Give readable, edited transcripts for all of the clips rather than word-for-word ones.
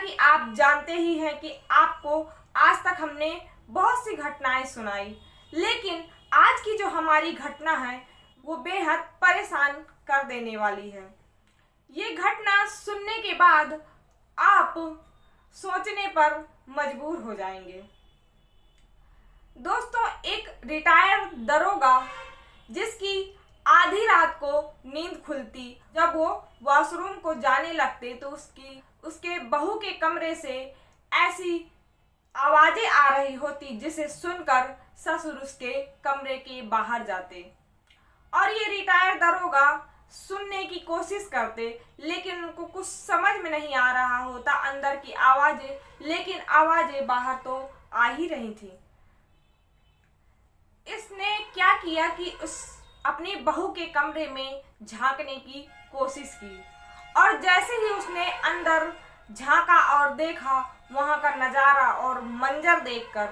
कि आप जानते ही हैं कि आपको आज तक हमने बहुत सी घटनाएं सुनाई, लेकिन आज की जो हमारी घटना है वो बेहद परेशान कर देने वाली है। ये घटना सुनने के बाद आप सोचने पर मजबूर हो जाएंगे। दोस्तों, एक रिटायर्ड दरोगा जिसकी आधी रात को नींद खुलती, जब वो वॉशरूम को जाने लगते तो उसके बहू के कमरे से ऐसी आवाजें आ रही होती जिसे सुनकर ससुर उसके कमरे के बाहर जाते और ये रिटायर्ड दरोगा सुनने की कोशिश करते, लेकिन उनको कुछ समझ में नहीं आ रहा होता अंदर की आवाजें, लेकिन आवाजें बाहर तो आ ही रही थी। इसने क्या किया कि उस अपनी बहू के कमरे में झांकने की कोशिश की और जैसे ही उसने अंदर झांका और देखा, वहां का नज़ारा और मंजर देखकर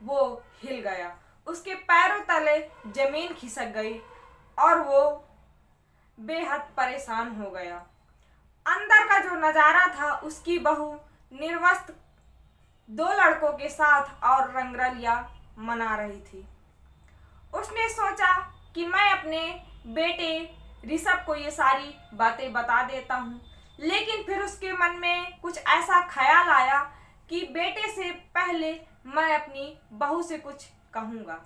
वो हिल गया। उसके पैरों तले जमीन खिसक गई और वो बेहद परेशान हो गया। अंदर का जो नज़ारा था, उसकी बहू निर्वस्त्र 2 लड़कों के साथ और रंगरलिया मना रही थी। उसने सोचा कि मैं अपने बेटे ऋषभ को ये सारी बातें बता देता हूँ, लेकिन फिर उसके मन में कुछ ऐसा ख्याल आया कि बेटे से पहले मैं अपनी बहू से कुछ कहूँगा।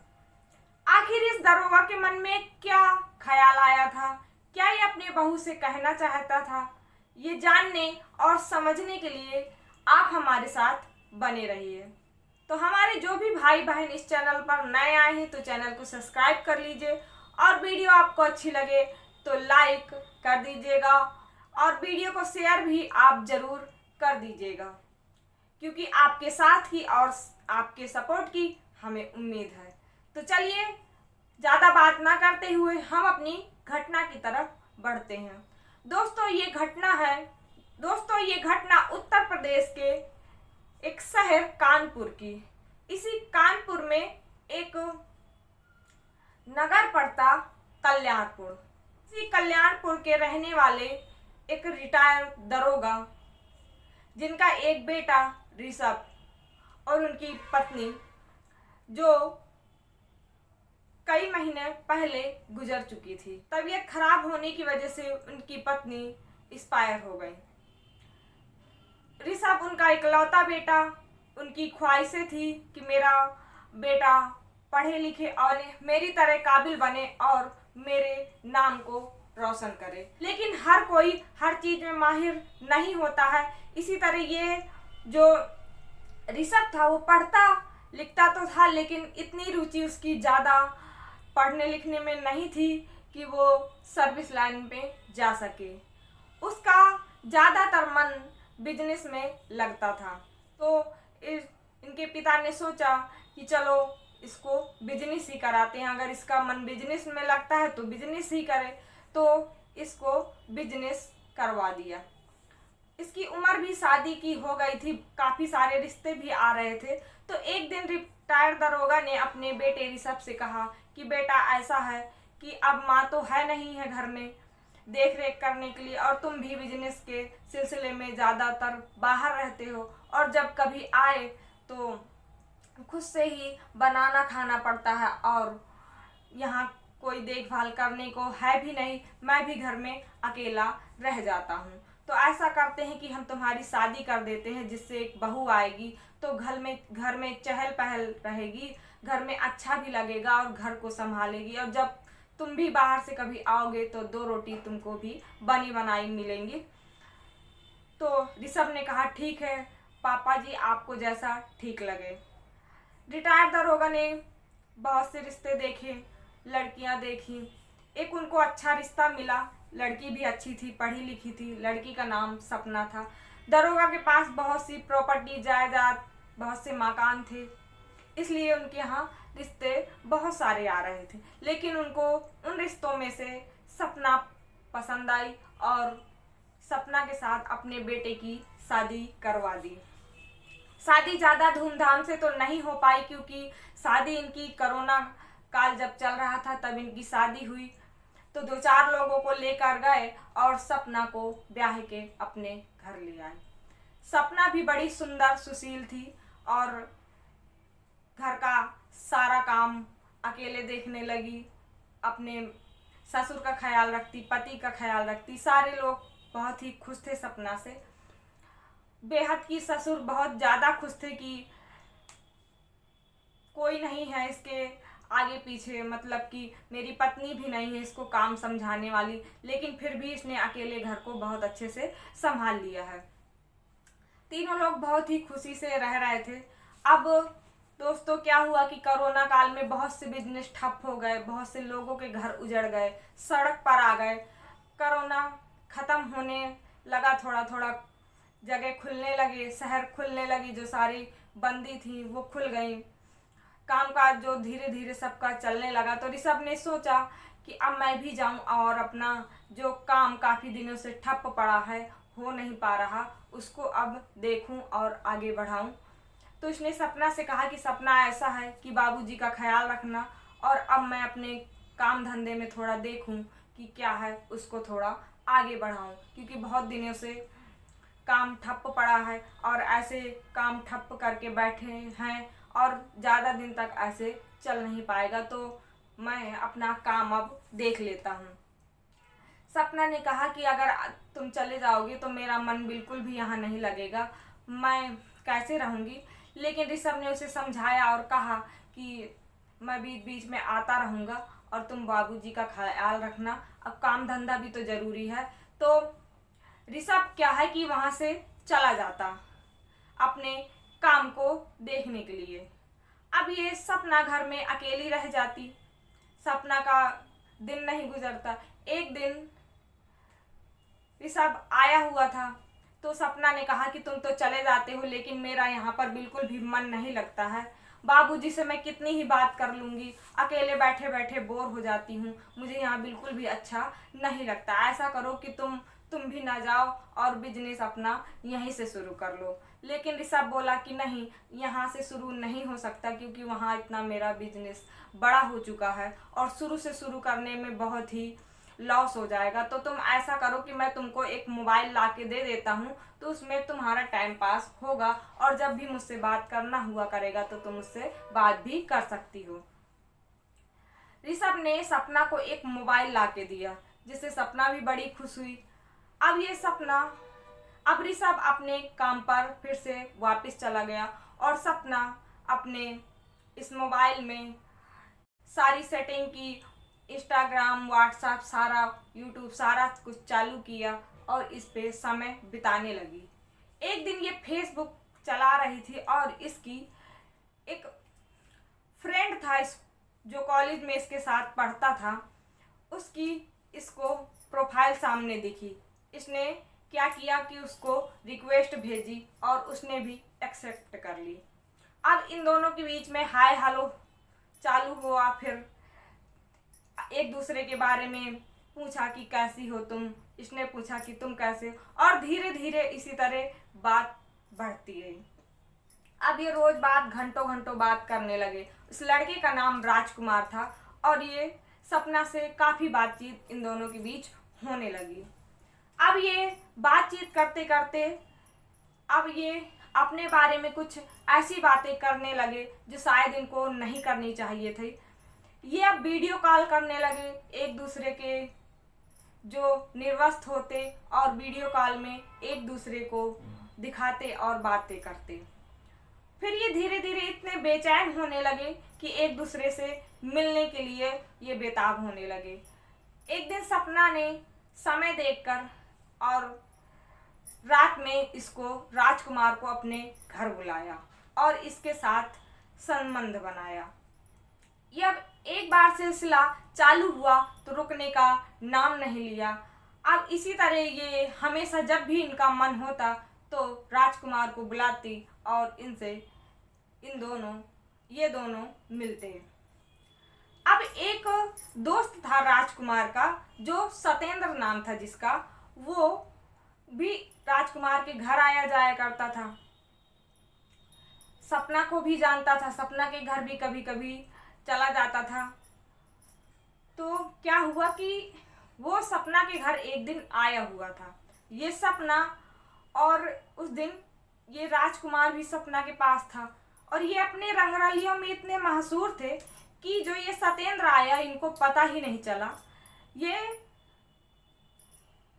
आखिर इस दरोगा के मन में क्या ख्याल आया था, क्या ये अपने बहू से कहना चाहता था? ये जानने और समझने के लिए आप हमारे साथ बने रहिए। तो हमारे जो भी भाई बहन इस चैनल पर नए आए हैं तो चैनल को सब्सक्राइब कर लीजिए और वीडियो आपको अच्छी लगे तो लाइक कर दीजिएगा और वीडियो को शेयर भी आप ज़रूर कर दीजिएगा, क्योंकि आपके साथ ही और आपके सपोर्ट की हमें उम्मीद है। तो चलिए, ज़्यादा बात ना करते हुए हम अपनी घटना की तरफ बढ़ते हैं। दोस्तों, ये घटना उत्तर प्रदेश के एक शहर कानपुर की। इसी कानपुर में एक नगर पड़ता कल्याणपुर। इसी कल्याणपुर के रहने वाले एक रिटायर्ड दरोगा, जिनका एक बेटा ऋषभ और उनकी पत्नी, जो कई महीने पहले गुजर चुकी थी। तबीयत खराब होने की वजह से उनकी पत्नी एक्सपायर हो गई। ऋषभ उनका इकलौता बेटा, उनकी ख्वाहिशें थी कि मेरा बेटा पढ़े लिखे और मेरी तरह काबिल बने और मेरे नाम को रोशन करे। लेकिन हर कोई हर चीज़ में माहिर नहीं होता है। इसी तरह ये जो ऋषभ था वो पढ़ता लिखता तो था, लेकिन इतनी रुचि उसकी ज़्यादा पढ़ने लिखने में नहीं थी कि वो सर्विस लाइन पे जा सके। उसका ज़्यादातर मन बिजनेस में लगता था। तो इनके पिता ने सोचा कि चलो इसको बिजनेस ही कराते हैं, अगर इसका मन बिजनेस में लगता है तो बिजनेस ही करे। तो इसको बिजनेस करवा दिया। इसकी उम्र भी शादी की हो गई थी, काफ़ी सारे रिश्ते भी आ रहे थे। तो एक दिन रिटायर्ड दरोगा ने अपने बेटे ऋषभ से कहा कि बेटा, ऐसा है कि अब माँ तो है नहीं है घर में देख रेख करने के लिए, और तुम भी बिजनेस के सिलसिले में ज़्यादातर बाहर रहते हो और जब कभी आए तो खुद से ही बनाना खाना पड़ता है और यहाँ कोई देखभाल करने को है भी नहीं, मैं भी घर में अकेला रह जाता हूँ। तो ऐसा करते हैं कि हम तुम्हारी शादी कर देते हैं, जिससे एक बहू आएगी तो घर में चहल पहल रहेगी, घर में अच्छा भी लगेगा और घर को संभालेगी, और जब तुम भी बाहर से कभी आओगे तो 2 रोटी तुमको भी बनी बनाई मिलेंगी। तो ऋषभ ने कहा, ठीक है पापा जी, आपको जैसा ठीक लगे। रिटायर्ड दरोगा ने बहुत से रिश्ते देखे, लड़कियां देखी। एक उनको अच्छा रिश्ता मिला, लड़की भी अच्छी थी, पढ़ी लिखी थी। लड़की का नाम सपना था। दरोगा के पास बहुत सी प्रॉपर्टी जायदाद, बहुत से मकान थे, इसलिए उनके यहाँ रिश्ते बहुत सारे आ रहे थे। लेकिन उनको उन रिश्तों में से सपना पसंद आई और सपना के साथ अपने बेटे की शादी करवा दी। शादी ज़्यादा धूमधाम से तो नहीं हो पाई, क्योंकि शादी इनकी कोरोना काल जब चल रहा था तब इनकी शादी हुई। तो 2-4 लोगों को लेकर गए और सपना को ब्याह के अपने घर ले आए। सपना भी बड़ी सुंदर सुशील थी और घर का सारा काम अकेले देखने लगी, अपने ससुर का ख्याल रखती, पति का ख्याल रखती। सारे लोग बहुत ही खुश थे सपना से। बेहद की ससुर बहुत ज़्यादा खुश थे कि कोई नहीं है इसके आगे पीछे, मतलब कि मेरी पत्नी भी नहीं है इसको काम समझाने वाली, लेकिन फिर भी इसने अकेले घर को बहुत अच्छे से संभाल लिया है। तीनों लोग बहुत ही खुशी से रह रहे थे। अब दोस्तों क्या हुआ कि कोरोना काल में बहुत से बिजनेस ठप हो गए, बहुत से लोगों के घर उजड़ गए, सड़क पर आ गए। कोरोना ख़त्म होने लगा, थोड़ा थोड़ा जगह खुलने लगे, शहर खुलने लगी, जो सारी बंदी थी वो खुल गई, कामकाज जो धीरे धीरे सबका चलने लगा। तो ऋषभ ने सोचा कि अब मैं भी जाऊं और अपना जो काम काफ़ी दिनों से ठप पड़ा है, हो नहीं पा रहा, उसको अब देखूं और आगे बढ़ाऊं। तो उसने सपना से कहा कि सपना ऐसा है कि बाबूजी का ख्याल रखना और अब मैं अपने काम धंधे में थोड़ा देखूं कि क्या है, उसको थोड़ा आगे बढ़ाऊं, क्योंकि बहुत दिनों से काम ठप पड़ा है और ऐसे काम ठप करके बैठे हैं और ज़्यादा दिन तक ऐसे चल नहीं पाएगा, तो मैं अपना काम अब देख लेता हूँ। सपना ने कहा कि अगर तुम चले जाओगे तो मेरा मन बिल्कुल भी यहाँ नहीं लगेगा, मैं कैसे रहूँगी। लेकिन ऋषभ ने उसे समझाया और कहा कि मैं बीच बीच में आता रहूँगा और तुम बाबूजी का ख्याल रखना, अब काम धंधा भी तो ज़रूरी है। तो ऋषभ क्या है कि वहाँ से चला जाता अपने काम को देखने के लिए। अब ये सपना घर में अकेली रह जाती, सपना का दिन नहीं गुजरता। एक दिन ऋषभ आया हुआ था तो सपना ने कहा कि तुम तो चले जाते हो, लेकिन मेरा यहाँ पर बिल्कुल भी मन नहीं लगता है। बाबूजी से मैं कितनी ही बात कर लूँगी, अकेले बैठे बैठे बोर हो जाती हूँ, मुझे यहाँ बिल्कुल भी अच्छा नहीं लगता। ऐसा करो कि तुम भी ना जाओ और बिजनेस अपना यहीं से शुरू कर लो। लेकिन ऋषभ बोला कि नहीं, यहाँ से शुरू नहीं हो सकता, क्योंकि वहाँ इतना मेरा बिजनेस बड़ा हो चुका है और शुरू से शुरू करने में बहुत ही लॉस हो जाएगा। तो तुम ऐसा करो कि मैं तुमको एक मोबाइल ला के दे देता हूँ, तो उसमें तुम्हारा टाइम पास होगा और जब भी मुझसे बात करना हुआ करेगा तो तुम मुझसे बात भी कर सकती हो। ऋषभ ने सपना को एक मोबाइल ला के दिया, जिससे सपना भी बड़ी खुश हुई। अब ऋषभ अपने काम पर फिर से वापस चला गया और सपना अपने इस मोबाइल में सारी सेटिंग की, इंस्टाग्राम, व्हाट्सएप, सारा यूट्यूब, सारा कुछ चालू किया और इस पे समय बिताने लगी। एक दिन ये फेसबुक चला रही थी और इसकी एक फ्रेंड था जो कॉलेज में इसके साथ पढ़ता था, उसकी इसको प्रोफाइल सामने दिखी। इसने क्या किया कि उसको रिक्वेस्ट भेजी और उसने भी एक्सेप्ट कर ली। अब इन दोनों के बीच में हाय हेलो चालू हुआ, फिर एक दूसरे के बारे में पूछा कि कैसी हो तुम, इसने पूछा कि तुम कैसे, और धीरे धीरे इसी तरह बात बढ़ती गई। अब ये रोज बात घंटों घंटों बात करने लगे। उस लड़के का नाम राजकुमार था और ये सपना से काफ़ी बातचीत इन दोनों के बीच होने लगी। अब ये बातचीत करते करते अब ये अपने बारे में कुछ ऐसी बातें करने लगे जो शायद इनको नहीं करनी चाहिए थी। ये अब वीडियो कॉल करने लगे, एक दूसरे के जो निर्वस्त्र होते और वीडियो कॉल में एक दूसरे को दिखाते और बातें करते। फिर ये धीरे धीरे इतने बेचैन होने लगे कि एक दूसरे से मिलने के लिए ये बेताब होने लगे। एक दिन सपना ने समय देखकर और रात में इसको राजकुमार को अपने घर बुलाया और इसके साथ संबंध बनाया। ये अब एक बार सिलसिला चालू हुआ तो रुकने का नाम नहीं लिया। अब इसी तरह ये हमेशा जब भी इनका मन होता तो राजकुमार को बुलाती और ये दोनों मिलते। अब एक दोस्त था राजकुमार का जो सतेंद्र नाम था जिसका, वो भी राजकुमार के घर आया जाया करता था, सपना को भी जानता था, सपना के घर भी कभी कभी चला जाता था। तो क्या हुआ कि वो सपना के घर एक दिन आया हुआ था ये सपना, और उस दिन ये राजकुमार भी सपना के पास था और ये अपने रंगरलियों में इतने मशहूर थे कि जो ये सत्येंद्र आया इनको पता ही नहीं चला। ये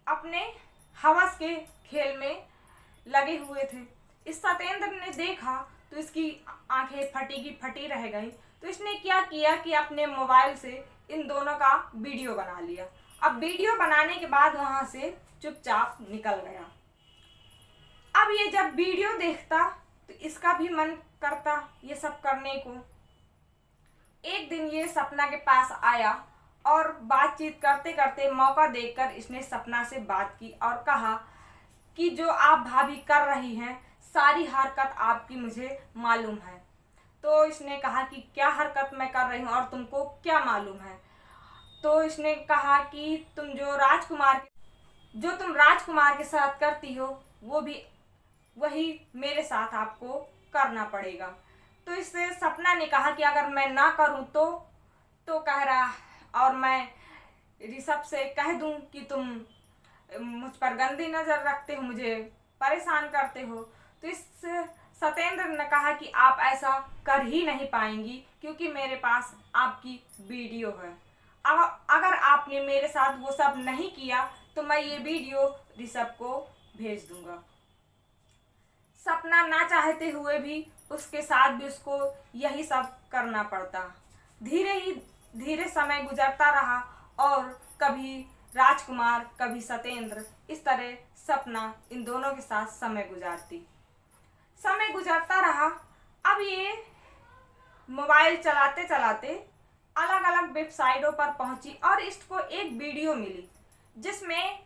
अपने हवस के खेल में लगे हुए थे। इस सत्येंद्र ने देखा तो इसकी आंखें फटी की फटी रह गई। तो इसने क्या किया कि अपने मोबाइल से इन दोनों का वीडियो बना लिया। अब वीडियो बनाने के बाद वहां से चुपचाप निकल गया। अब ये जब वीडियो देखता तो इसका भी मन करता ये सब करने को। एक दिन ये सपना के पास आया और बातचीत करते करते मौका देखकर इसने सपना से बात की और कहा कि जो आप भाभी कर रही हैं सारी हरकत आपकी मुझे मालूम है। तो इसने कहा कि क्या हरकत मैं कर रही हूँ और तुमको क्या मालूम है। तो इसने कहा कि तुम राजकुमार के साथ करती हो वो भी वही मेरे साथ आपको करना पड़ेगा। तो इससे सपना ने कहा कि अगर मैं ना करूं तो कह रहा और मैं ऋषभ से कह दूं कि तुम मुझ पर गंदी नज़र रखते हो, मुझे परेशान करते हो। तो इस सत्येंद्र ने कहा कि आप ऐसा कर ही नहीं पाएंगी क्योंकि मेरे पास आपकी वीडियो है। अगर आपने मेरे साथ वो सब नहीं किया तो मैं ये वीडियो ऋषभ को भेज दूंगा। सपना ना चाहते हुए भी उसके साथ भी उसको यही सब करना पड़ता। धीरे समय गुजरता रहा और कभी राजकुमार कभी सत्येंद्र, इस तरह सपना इन दोनों के साथ समय गुजरता रहा। अब ये मोबाइल चलाते चलाते अलग अलग वेबसाइटों पर पहुंची और इसको एक वीडियो मिली जिसमें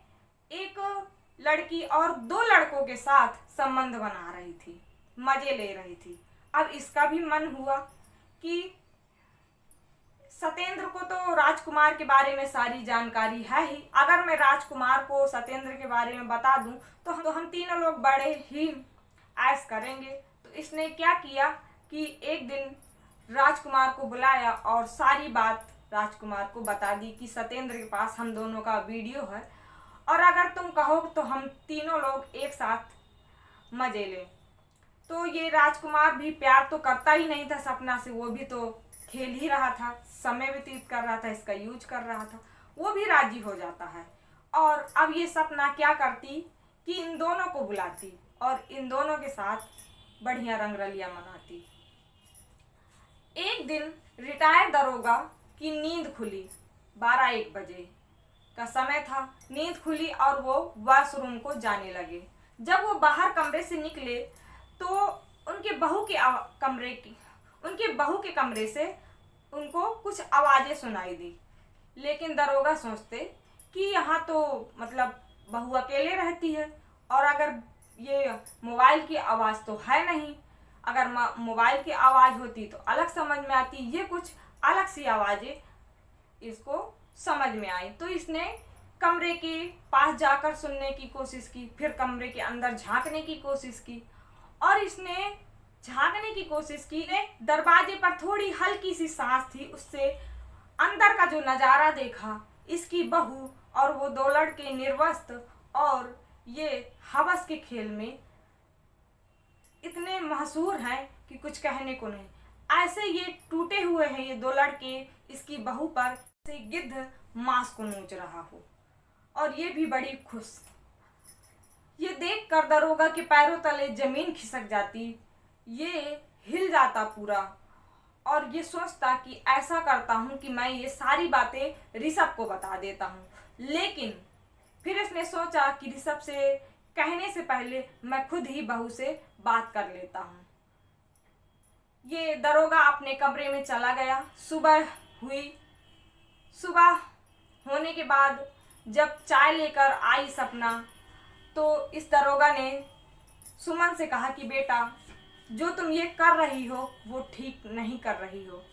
एक लड़की और दो लड़कों के साथ संबंध बना रही थी, मजे ले रही थी। अब इसका भी मन हुआ कि सत्येंद्र को तो राजकुमार के बारे में सारी जानकारी है ही, अगर मैं राजकुमार को सत्येंद्र के बारे में बता दूं तो हम तीनों लोग बड़े ही ऐश करेंगे। तो इसने क्या किया कि एक दिन राजकुमार को बुलाया और सारी बात राजकुमार को बता दी कि सत्येंद्र के पास हम दोनों का वीडियो है और अगर तुम कहो तो हम तीनों लोग एक साथ मजे लें। तो ये राजकुमार भी प्यार तो करता ही नहीं था सपना से, वो भी तो खेल ही रहा था, समय व्यतीत कर रहा था, इसका यूज कर रहा था। वो भी राजी हो जाता है और अब ये सपना क्या करती कि इन दोनों को बुलाती और इन दोनों के साथ बढ़िया रंगरलियां मनाती। एक दिन रिटायर्ड दरोगा की नींद खुली, 12-1 बजे का समय था। नींद खुली और वो वॉशरूम को जाने लगे। जब वो बाहर कमरे से निकले तो उनके बहू के कमरे से उनको कुछ आवाज़ें सुनाई दी। लेकिन दरोगा सोचते कि यहाँ तो मतलब बहू अकेले रहती है और अगर ये मोबाइल की आवाज़ तो है नहीं, अगर मोबाइल की आवाज़ होती तो अलग समझ में आती, ये कुछ अलग सी आवाज़ें इसको समझ में आई। तो इसने कमरे के पास जाकर सुनने की कोशिश की, फिर कमरे के अंदर झांकने की कोशिश की और इसने झांकने की कोशिश की। दरवाजे पर थोड़ी हल्की सी सांस थी, उससे अंदर का जो नज़ारा देखा, इसकी बहू और वो दो लड़के निर्वस्त्र और ये हवस के खेल में इतने मशहूर हैं कि कुछ कहने को नहीं। ऐसे ये टूटे हुए हैं ये दो लड़के, इसकी बहू पर से गिद्ध मांस को नोच रहा हो और ये भी बड़ी खुश। ये देखकर दरोगा के पैरों तले जमीन खिसक जाती, ये हिल जाता पूरा और ये सोचता कि ऐसा करता हूँ कि मैं ये सारी बातें ऋषभ को बता देता हूँ। लेकिन फिर इसने सोचा कि ऋषभ से कहने से पहले मैं खुद ही बहू से बात कर लेता हूँ। ये दरोगा अपने कमरे में चला गया। सुबह हुई। सुबह होने के बाद जब चाय लेकर आई सपना तो इस दरोगा ने सुमन से कहा कि बेटा जो तुम ये कर रही हो वो ठीक नहीं कर रही हो,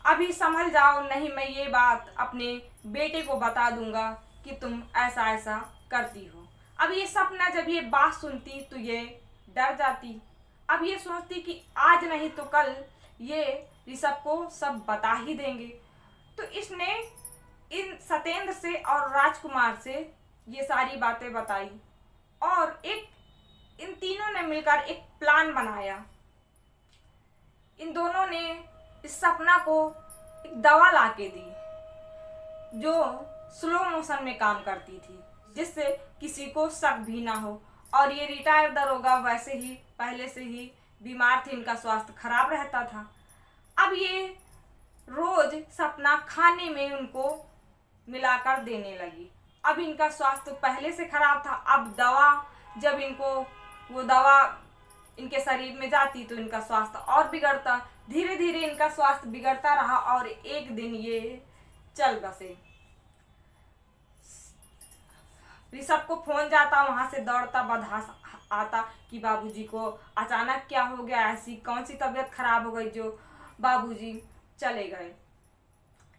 अभी संभल जाओ, नहीं मैं ये बात अपने बेटे को बता दूंगा कि तुम ऐसा ऐसा करती हो। अब ये सपना जब ये बात सुनती तो ये डर जाती। अब ये सोचती कि आज नहीं तो कल ये ऋषभ को सब बता ही देंगे। तो इसने इन सत्येंद्र से और राजकुमार से ये सारी बातें बताई और इन तीनों ने मिलकर एक प्लान बनाया। इन दोनों ने इस सपना को एक दवा लाके दी जो स्लो मोशन में काम करती थी, जिससे किसी को शक भी ना हो। और ये रिटायर्ड दरोगा वैसे ही पहले से ही बीमार थे, इनका स्वास्थ्य खराब रहता था। अब ये रोज सपना खाने में उनको मिलाकर देने लगी। अब इनका स्वास्थ्य पहले से खराब था, अब दवा जब इनको वो दवा इनके शरीर में जाती तो इनका स्वास्थ्य और बिगड़ता। धीरे धीरे इनका स्वास्थ्य बिगड़ता रहा और एक दिन ये चल बसे। ऋषभ को फोन जाता, वहां से दौड़ता बदहास आता कि बाबूजी को अचानक क्या हो गया, ऐसी कौन सी तबीयत खराब हो गई जो बाबूजी चले गए।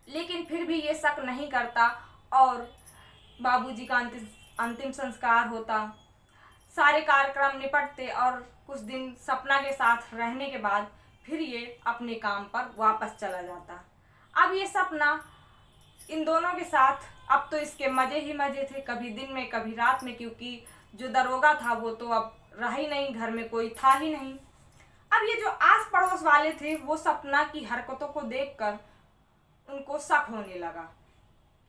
लेकिन फिर भी ये शक नहीं करता और बाबूजी का अंतिम संस्कार होता, सारे कार्यक्रम निपटते और कुछ दिन सपना के साथ रहने के बाद फिर ये अपने काम पर वापस चला जाता। अब ये सपना इन दोनों के साथ, अब तो इसके मजे ही मजे थे, कभी दिन में कभी रात में, क्योंकि जो दरोगा था वो तो अब रहा ही नहीं, घर में कोई था ही नहीं। अब ये जो आस पड़ोस वाले थे वो सपना की हरकतों को देखकर उनको शक होने लगा।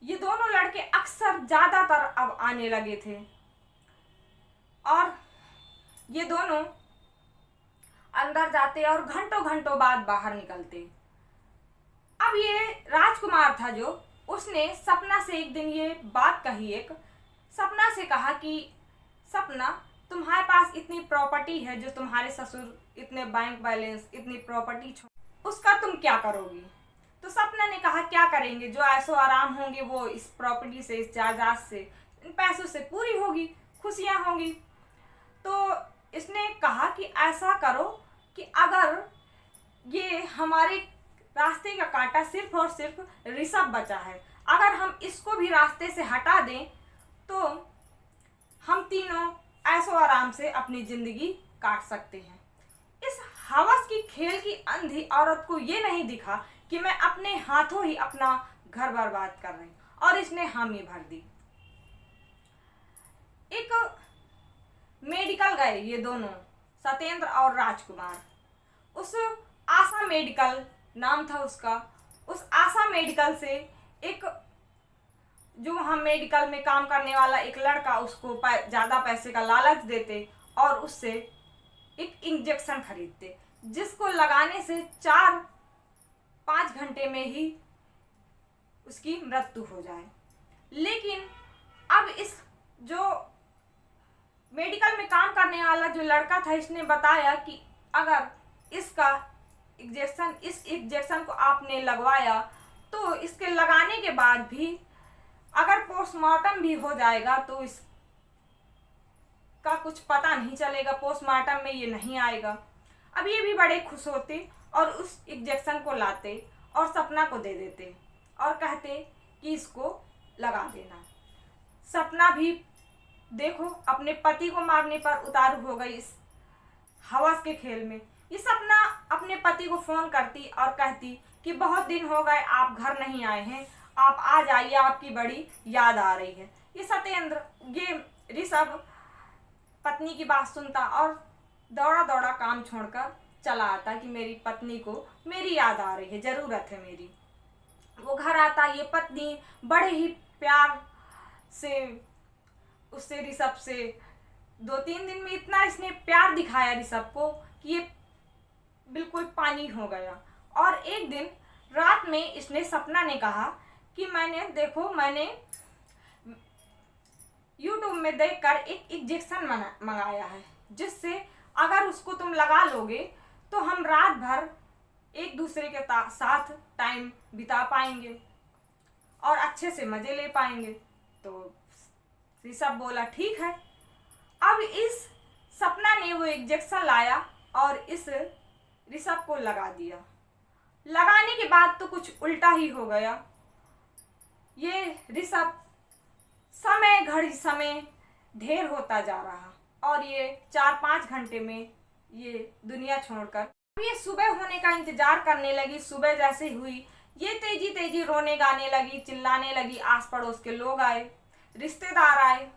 ये दोनों लड़के अक्सर ज्यादातर अब आने लगे थे और ये दोनों अंदर जाते और घंटों घंटों बाद बाहर निकलते। अब ये राजकुमार था जो, उसने सपना से एक दिन ये बात कही, एक सपना से कहा कि सपना, तुम्हारे पास इतनी प्रॉपर्टी है, जो तुम्हारे ससुर इतने बैंक बैलेंस, इतनी प्रॉपर्टी उसका तुम क्या करोगी। तो सपना ने कहा क्या करेंगे, जो ऐशो आराम होंगे वो इस प्रॉपर्टी से, इस जायदाद से, इन पैसों से पूरी होगी, खुशियां होंगी। तो इसने कहा कि ऐसा करो कि अगर ये हमारे रास्ते का कांटा सिर्फ और सिर्फ ऋषभ बचा है, अगर हम इसको भी रास्ते से हटा दें तो हम तीनों ऐशो आराम से अपनी जिंदगी काट सकते हैं। इस हवस की खेल की अंधी औरत को ये नहीं दिखा कि मैं अपने हाथों ही अपना घर बर्बाद कर रही, और इसने हामी भर दी। एक मेडिकल गए ये दोनों, सत्येंद्र और राजकुमार। उस आशा मेडिकल नाम था उसका, उस आशा मेडिकल से एक जो वहाँ मेडिकल में काम करने वाला एक लड़का उसको ज़्यादा पैसे का लालच देते और उससे एक इंजेक्शन खरीदते, जिसको लगाने से 4-5 घंटे में ही उसकी मृत्यु हो जाए। लेकिन अब इस जो मेडिकल में काम करने वाला जो लड़का था, इसने बताया कि अगर इस इंजेक्शन को आपने लगवाया तो इसके लगाने के बाद भी अगर पोस्टमार्टम भी हो जाएगा तो इसका कुछ पता नहीं चलेगा, पोस्टमार्टम में ये नहीं आएगा। अब ये भी बड़े खुश होते और उस इंजेक्शन को लाते और सपना को दे देते और कहते कि इसको लगा देना। सपना भी देखो अपने पति को मारने पर उतारू हो गई इस हवस के खेल में। ये सपना अपने पति को फोन करती और कहती कि बहुत दिन हो गए आप घर नहीं आए हैं, आप आ जाइए, आपकी बड़ी याद आ रही है। ये सत्येंद्र, ये ऋषभ पत्नी की बात सुनता और दौड़ा दौड़ा काम छोड़कर चला आता कि मेरी पत्नी को मेरी याद आ रही है, ज़रूरत है मेरी। वो घर आता, ये पत्नी बड़े ही प्यार से उससे ऋषभ से 2-3 दिन में इतना इसने प्यार दिखाया ऋषभ को कि ये बिल्कुल पानी हो गया। और एक दिन रात में इसने सपना ने कहा कि मैंने YouTube में देखकर एक इंजेक्शन मंगाया है, जिससे अगर उसको तुम लगा लोगे तो हम रात भर एक दूसरे के साथ टाइम बिता पाएंगे और अच्छे से मजे ले पाएंगे। तो ऋषभ बोला ठीक है। अब इस सपना ने वो इंजेक्शन लाया और इस ऋषभ को लगा दिया। लगाने के बाद तो कुछ उल्टा ही हो गया। ये ऋषभ घड़ी समय ढेर होता जा रहा और ये 4-5 घंटे में ये दुनिया छोड़कर ये सुबह होने का इंतजार करने लगी। सुबह जैसे हुई ये तेजी तेजी रोने गाने लगी, चिल्लाने लगी। आस पड़ोस के लोग आए, रिश्तेदार आए,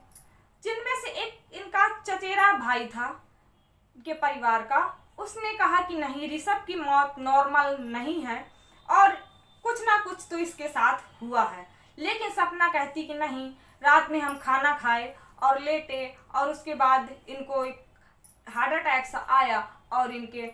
जिनमें से एक इनका चचेरा भाई था के परिवार का। उसने कहा कि नहीं, ऋषभ की मौत नॉर्मल नहीं है और कुछ ना कुछ तो इसके साथ हुआ है। लेकिन सपना कहती कि नहीं, रात में हम खाना खाए और लेटे और उसके बाद इनको एक हार्ट अटैक सा आया और इनके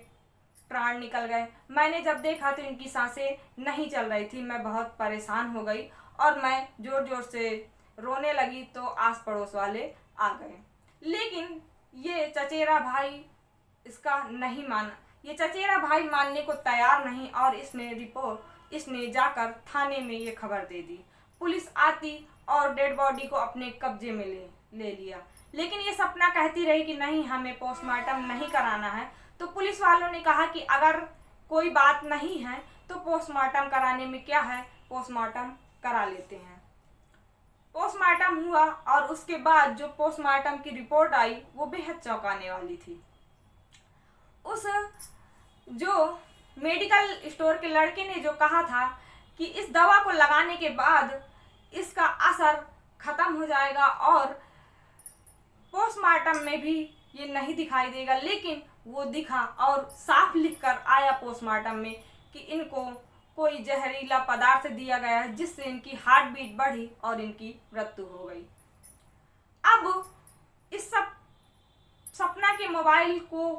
प्राण निकल गए। मैंने जब देखा तो इनकी सांसें नहीं चल रही थी। मैं बहुत परेशान हो गई और मैं ज़ोर ज़ोर से रोने लगी तो आस पड़ोस वाले आ गए। लेकिन ये चचेरा भाई इसका नहीं माना। ये चचेरा भाई मानने को तैयार नहीं और इसने जाकर थाने में ये खबर दे दी। पुलिस आती और डेड बॉडी को अपने कब्जे में ले लिया। लेकिन ये सपना कहती रही कि नहीं, हमें पोस्टमार्टम नहीं कराना है। तो पुलिस वालों ने कहा कि अगर कोई बात नहीं है तो पोस्टमार्टम कराने में क्या है, पोस्टमार्टम करा लेते हैं। पोस्टमार्टम हुआ और उसके बाद जो पोस्टमार्टम की रिपोर्ट आई वो बेहद चौंकाने वाली थी। उस जो मेडिकल स्टोर के लड़के ने जो कहा था कि इस दवा को लगाने के बाद इसका असर खत्म हो जाएगा और पोस्टमार्टम में भी ये नहीं दिखाई देगा, लेकिन वो दिखा और साफ लिखकर आया पोस्टमार्टम में कि इनको कोई जहरीला पदार्थ दिया गया है जिससे इनकी हार्ट बीट बढ़ी और इनकी मृत्यु हो गई। अब इस सब सपना के मोबाइल को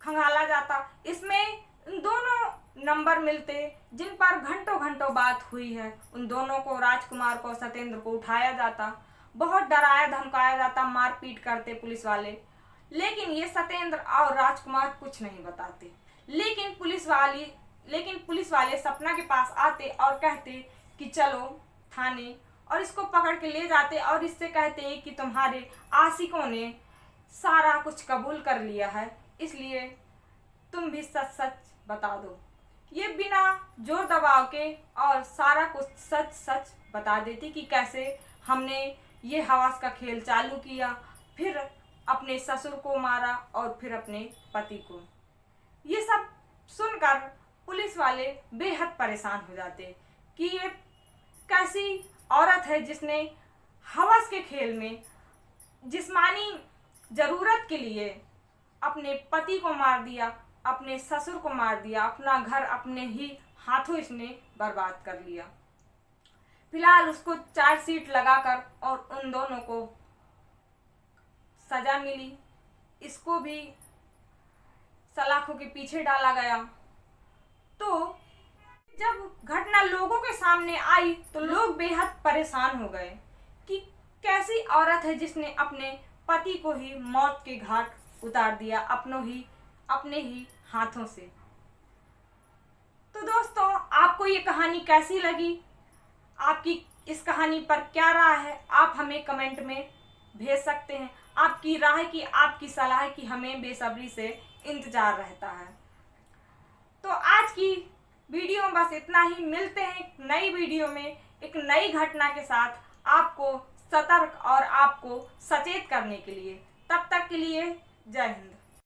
खंगाला जाता, इसमें दोनों नंबर मिलते जिन पर घंटों घंटों बात हुई है। उन दोनों को, राजकुमार को, सत्येंद्र को उठाया जाता, बहुत डराया धमकाया जाता, मारपीट करते पुलिस वाले। लेकिन ये सत्येंद्र और राजकुमार कुछ नहीं बताते। लेकिन पुलिस वाले सपना के पास आते और कहते कि चलो थाने, और इसको पकड़ के ले जाते और इससे कहते कि तुम्हारे आशिकों ने सारा कुछ कबूल कर लिया है, इसलिए तुम भी सच सच बता दो। ये बिना जोर दबाव के और सारा कुछ सच सच बता देती कि कैसे हमने ये हवस का खेल चालू किया, फिर अपने ससुर को मारा और फिर अपने पति को। ये सब सुनकर पुलिस वाले बेहद परेशान हो जाते कि ये कैसी औरत है जिसने हवस के खेल में जिस्मानी ज़रूरत के लिए अपने पति को मार दिया, अपने ससुर को मार दिया, अपना घर अपने ही हाथों इसने बर्बाद कर लिया। फिलहाल उसको चार्जशीट लगाकर और उन दोनों को सजा मिली। इसको भी सलाखों के पीछे डाला गया। तो जब घटना लोगों के सामने आई तो लोग बेहद परेशान हो गए कि कैसी औरत है जिसने अपने पति को ही मौत के घाट उतार दिया अपने ही हाथों से। तो दोस्तों, आपको ये कहानी कैसी लगी? आपकी इस कहानी पर क्या राय है? आप हमें कमेंट में भेज सकते हैं। आपकी राय की, आपकी सलाह की हमें बेसब्री से इंतजार रहता है। तो आज की वीडियो में बस इतना ही। मिलते हैं एक नई वीडियो में एक नई घटना के साथ, आपको सतर्क और आपको सचेत करने के लिए। तब तक के लिए जय हिंद।